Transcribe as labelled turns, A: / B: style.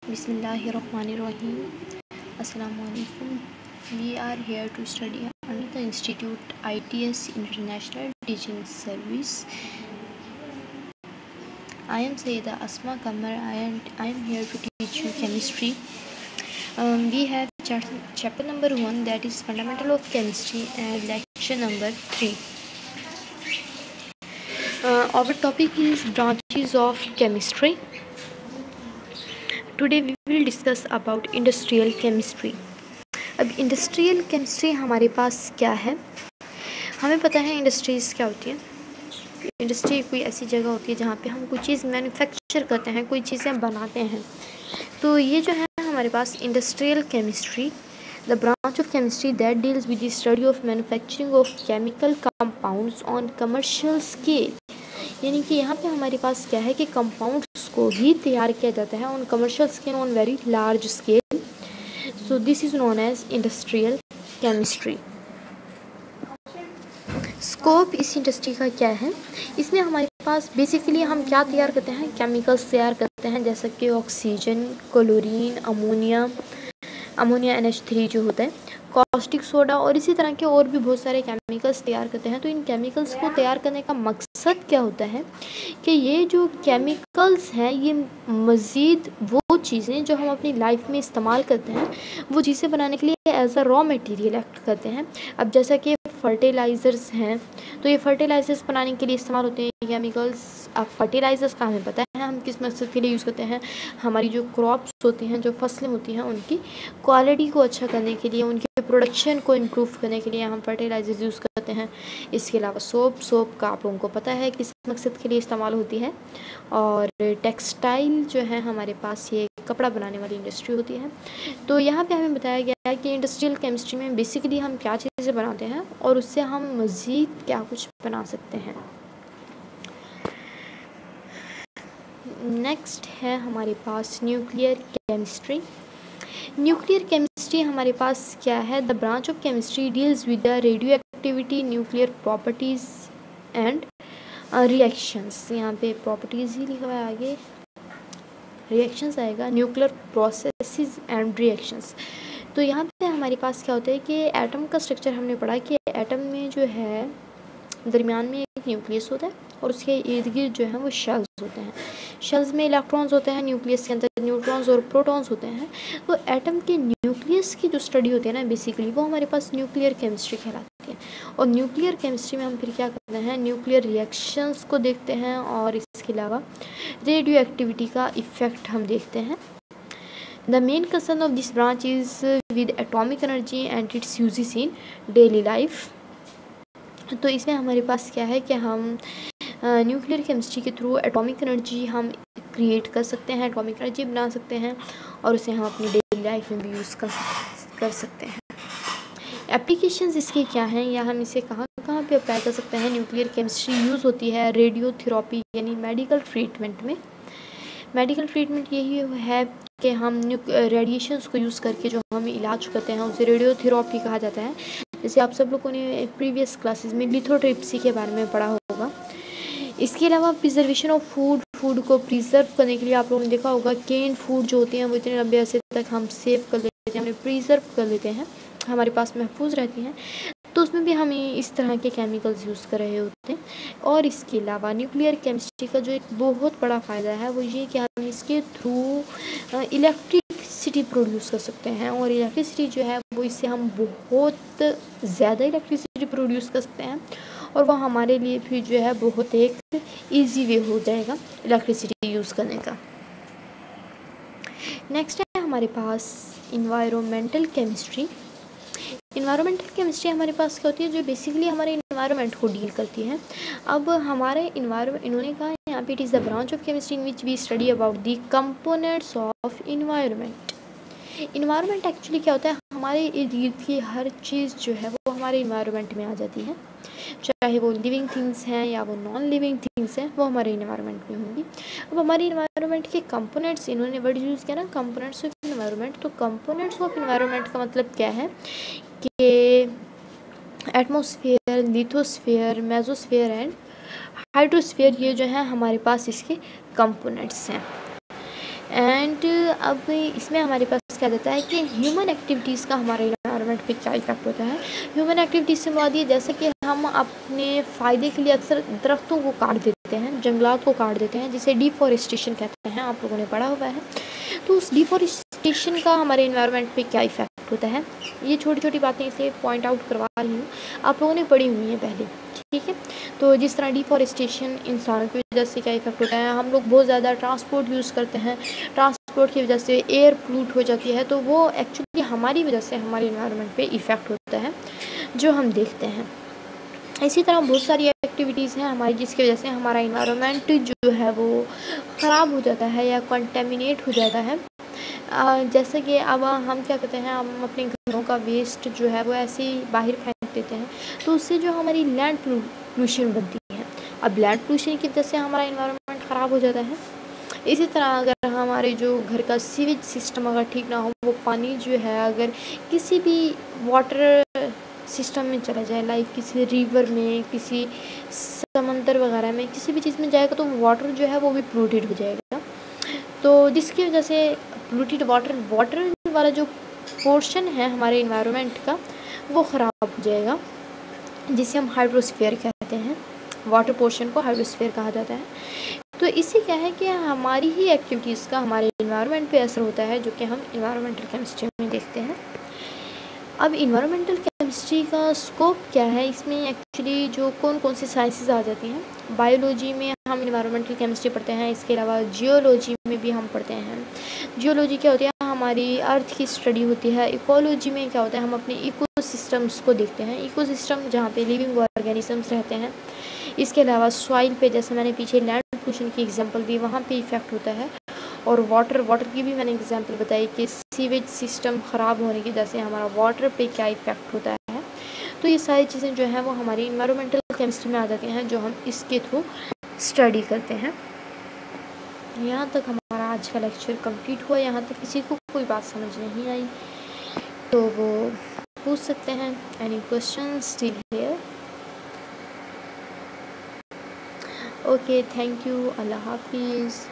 A: Bismillahirrahmanirrahim. Assalamualaikum. We are here to study under the Institute ITS International Teaching Service. I am Sayyida Asma Kamar and I am here to teach you chemistry. We have chapter number 1, that is Fundamental of Chemistry, and lecture number 3. Our topic is branches of chemistry. Today we will discuss about industrial chemistry. अब industrial chemistry हमारे पास क्या है? हमें पता है industries क्या होती है. इंडस्ट्री कोई ऐसी जगह होती है जहाँ पे हम कोई चीज़ मैन्युफैक्चर करते हैं, कोई चीज़ें बनाते हैं. तो ये जो है हमारे पास industrial chemistry, the branch of chemistry that deals with the study of manufacturing of chemical compounds on commercial scale. यानी कि यहाँ पे हमारे पास क्या है कि कंपाउंड्स को ही तैयार किया जाता है on commercial scale, on very large scale. So this is known as industrial chemistry. Scope इस इंडस्ट्री का क्या है? इसमें हमारे पास बेसिकली हम क्या तैयार करते हैं? केमिकल्स तैयार करते हैं, जैसा कि ऑक्सीजन, क्लोरीन, अमोनिया NH3 जो होता है, कॉस्टिक सोडा और इसी तरह के और भी बहुत सारे केमिकल्स तैयार करते हैं. तो इन केमिकल्स को तैयार करने का मकसद क्या होता है कि ये जो केमिकल्स हैं ये मज़ीद वो चीज़ें जो हम अपनी लाइफ में इस्तेमाल करते हैं वो चीज़ें बनाने के लिए as a raw material act करते हैं. अब जैसा कि फर्टिलाइज़र्स हैं, तो ये फर्टिलाइज़र्स बनाने के लिए इस्तेमाल होते हैं केमिकल्स. अब फर्टिलाइज़र्स का हमें पता है हम किस मकसद के लिए यूज़ करते हैं. हमारी जो क्रॉप्स होती हैं, जो फसलें होती हैं, उनकी क्वालिटी को अच्छा करने के लिए, उनके प्रोडक्शन को इम्प्रूव करने के लिए हम फर्टिलाइज़र्स यूज़ करते हैं. इसके अलावा सोप का आप लोगों को पता है किस मकसद के लिए इस्तेमाल होती है. और टेक्सटाइल जो है हमारे पास ये कपड़ा बनाने वाली इंडस्ट्री होती है. तो यहाँ पे हमें बताया गया है कि इंडस्ट्रियल केमिस्ट्री में बेसिकली हम क्या चीज़ें बनाते हैं और उससे हम मज़ीद क्या कुछ बना सकते हैं. नेक्स्ट है हमारे पास न्यूक्लियर केमिस्ट्री. न्यूक्लियर केमिस्ट्री हमारे पास क्या है? The branch of chemistry deals with the radio activity, nuclear properties and reactions. यहाँ पे प्रॉपर्टीज़ ही लिखा हुआ है, आगे रिएक्शंस आएगा, न्यूक्लियर प्रोसेसेस एंड रिएक्शंस. तो यहाँ पे हमारे पास क्या होता है कि एटम का स्ट्रक्चर हमने पढ़ा कि एटम में जो है दरमियान में एक न्यूक्लियस होता है और उसके इर्द गिर्द जो है वो शेल्स होते हैं. शेल्स में इलेक्ट्रॉन्स होते हैं, न्यूक्लियस के अंदर न्यूट्रॉन्स और प्रोटॉन्स होते हैं. तो एटम के न्यूक्लियस की जो स्टडी होती है ना बेसिकली, वो हमारे पास न्यूक्लियर केमिस्ट्री कहलाती है. और न्यूक्लियर केमिस्ट्री में हम फिर क्या करते हैं? न्यूक्लियर रिएक्शंस को देखते हैं और इसके अलावा रेडियो एक्टिविटी का इफ़ेक्ट हम देखते हैं. The main concern of this branch is with atomic energy and its uses in daily life. तो इसमें हमारे पास क्या है कि हम न्यूक्लियर केमिस्ट्री के थ्रू एटॉमिक एनर्जी हम क्रिएट कर सकते हैं, एटॉमिक एनर्जी बना सकते हैं और उसे हम अपनी डेली लाइफ में भी यूज़ कर सकते हैं. एप्लीकेशंस इसके क्या हैं या हम इसे कहाँ पे अप्लाई कर सकते हैं? न्यूक्लियर केमिस्ट्री यूज़ होती है रेडियोथेरेपी यानी मेडिकल ट्रीटमेंट में. मेडिकल ट्रीटमेंट यही है कि हम रेडिएशंस को यूज़ करके जो हम इलाज करते हैं उसे रेडियोथेरेपी कहा जाता है. जैसे आप सब लोगों ने प्रीवियस क्लासेस में लिथोट्रिप्सी के बारे में पढ़ा होगा. इसके अलावा प्रिजर्वेशन ऑफ फूड को प्रिजर्व करने के लिए आप लोगों ने देखा होगा केन फूड जो होते हैं वो इतने लंबे अरसे तक हम सेव कर लेते हैं, हमें प्रिजर्व कर लेते हैं, हमारे पास महफूज रहती हैं. तो उसमें भी हम इस तरह के केमिकल्स यूज़ कर रहे होते हैं. और इसके अलावा न्यूक्लियर केमिस्ट्री का जो एक बहुत बड़ा फ़ायदा है वो ये कि हम इसके थ्रू इलेक्ट्रिसिटी प्रोड्यूस कर सकते हैं. और इलेक्ट्रिसिटी जो है वो इससे हम बहुत ज़्यादा इलेक्ट्रिसिटी प्रोड्यूस कर सकते हैं और वह हमारे लिए भी जो है बहुत एक ईजी वे हो जाएगा इलेक्ट्रिसिटी यूज़ करने का. नेक्स्ट है हमारे पास इन्वायरमेंटल केमिस्ट्री. इन्वायरमेंटल केमिस्ट्री हमारे पास क्या होती है? जो बेसिकली हमारे इन्वायरमेंट को डील करती है. अब हमारे इन्वायरमेंट, इन्होंने कहा यहाँ पे it is the branch of chemistry in which we study about the components of environment. Environment actually क्या होता है? हमारे इर्द गिर्द की हर चीज़ जो है वो हमारे इन्वायरमेंट में आ जाती है, चाहे वो लिविंग थिंग्स हैं या वो नॉन लिविंग थिंग्स हैं, वो हमारे इन्वायरमेंट में होंगी. अब हमारे इन्वायरमेंट के कंपोनेंट्स, इन्होंने वर्ड यूज़ किया ना कंपोनेंट्स ऑफ इन्वायरमेंट. तो कंपोनेंट्स ऑफ इन्वायरमेंट का मतलब क्या है कि atmosphere, lithosphere, mesosphere and hydrosphere, ये जो है हमारे पास इसके कंपोनेंट्स हैं. एंड अब इसमें हमारे पास क्या रहता है कि ह्यूमन एक्टिविटीज़ का हमारे एनवायरनमेंट पे क्या इफेक्ट होता है। ह्यूमन एक्टिविटीज़ से मुराद ये जैसे कि हम अपने फ़ायदे के लिए अक्सर दरख्तों को काट देते हैं, जंगलात को काट देते हैं, जिसे डिफॉरेस्टेशन कहते हैं, आप लोगों ने पढ़ा हुआ है। तो उस डिफॉरेस्टेशन का हमारे एनवायरनमेंट पे क्या इफेक्ट होता है, ये छोटी छोटी बातें इसे पॉइंट आउट करवा रही हूँ, आप लोगों ने पढ़ी हुई हैं पहले, ठीक है। तो जिस तरह डिफॉरेस्टेशन इंसानों की वजह से क्या इफेक्ट होता है, हम लोग बहुत ज़्यादा ट्रांसपोर्ट यूज़ करते हैं, ट्रांसपोर्ट की वजह से एयर पोल्यूट हो जाती है, तो वो एक्चुअली हमारी वजह से हमारे एनवायरनमेंट पे इफ़ेक्ट होता है जो हम देखते हैं। इसी तरह बहुत सारी एक्टिविटीज़ हैं हमारी जिसकी वजह से हमारा एनवायरनमेंट जो है वो ख़राब हो जाता है या कंटेमिनेट हो जाता है। जैसे कि अब हम क्या करते हैं, हम अपने घरों का वेस्ट जो है वो ऐसे ही बाहर फेंक देते हैं, तो उससे जो हमारी लैंड पोल्यूशन बनती है। अब लैंड पोल्यूशन की वजह से हमारा एनवायरनमेंट ख़राब हो जाता है। इसी तरह अगर हमारे जो घर का सीवेज सिस्टम अगर ठीक ना हो, वो पानी जो है अगर किसी भी वाटर सिस्टम में चला जाए, लाइक किसी रिवर में, किसी समंदर वगैरह में, किसी भी चीज़ में जाएगा, तो वाटर जो है वो भी पोल्यूटेड हो जाएगा। तो जिसकी वजह से पोल्यूटेड वाटर वाला जो पोर्शन है हमारे इन्वायरमेंट का वो ख़राब हो जाएगा, जिसे हम हाइड्रोस्फीयर कहते हैं। वाटर पोर्शन को हाइड्रोस्फीयर कहा जाता है। तो इससे क्या है कि हमारी ही एक्टिविटीज़ का हमारे इन्वायरमेंट पे असर होता है, जो कि हम इन्वायरमेंटल केमिस्ट्री में देखते हैं। अब इन्वायरमेंटल केमिस्ट्री का स्कोप क्या है, इसमें एक्चुअली जो कौन कौन सी साइंसेस आ जाती हैं। बायोलॉजी में हम इन्वायरमेंटल केमिस्ट्री पढ़ते हैं, इसके अलावा जियोलॉजी में भी हम पढ़ते हैं। जियोलॉजी क्या होती है, हमारी अर्थ की स्टडी होती है। इकोलॉजी में क्या होता है, हम अपने इकोसिस्टम्स को देखते हैं, इकोसिस्टम जहाँ पे लिविंग ऑर्गेनिजम्स रहते हैं। इसके अलावा सॉइल पे, जैसे मैंने पीछे लैंड पोल्यूशन की एग्जांपल दी, वहाँ पे इफ़ेक्ट होता है। और वाटर की भी मैंने एग्जांपल बताई कि सीवेज सिस्टम ख़राब होने की वजह से हमारा वाटर पे क्या इफ़ेक्ट होता है। तो ये सारी चीज़ें जो हैं वो हमारी इन्वायरमेंटल केमिस्ट्री में आ जाती हैं, जो हम इसके थ्रू स्टडी करते हैं। यहाँ तक हमारा आज का लेक्चर कंप्लीट हुआ। यहाँ तक किसी को कोई बात समझ नहीं आई तो वो पूछ सकते हैं। Any question still here? Okay, thank you, अल्लाह हाफिज़।